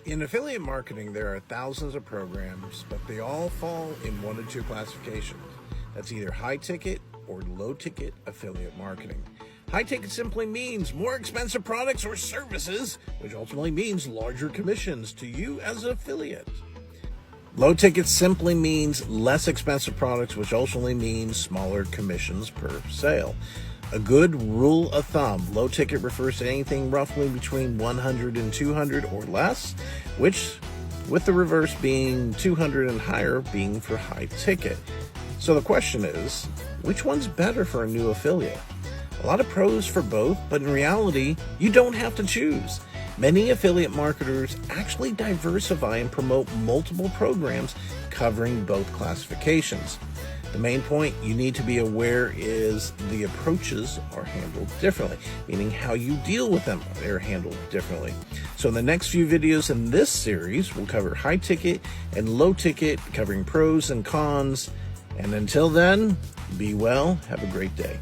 In affiliate marketing, there are thousands of programs, but they all fall in one of two classifications. That's either high ticket or low ticket affiliate marketing. High ticket simply means more expensive products or services, which ultimately means larger commissions to you as an affiliate. Low ticket simply means less expensive products, which ultimately means smaller commissions per sale. A good rule of thumb, low ticket refers to anything roughly between 100 and 200 or less, which with the reverse being 200 and higher being for high ticket. So the question is, which one's better for a new affiliate? A lot of pros for both, but in reality, you don't have to choose. Many affiliate marketers actually diversify and promote multiple programs covering both classifications. The main point you need to be aware is the approaches are handled differently, meaning how you deal with them are handled differently. So in the next few videos in this series, we'll cover high ticket and low ticket, covering pros and cons. And until then, be well, have a great day.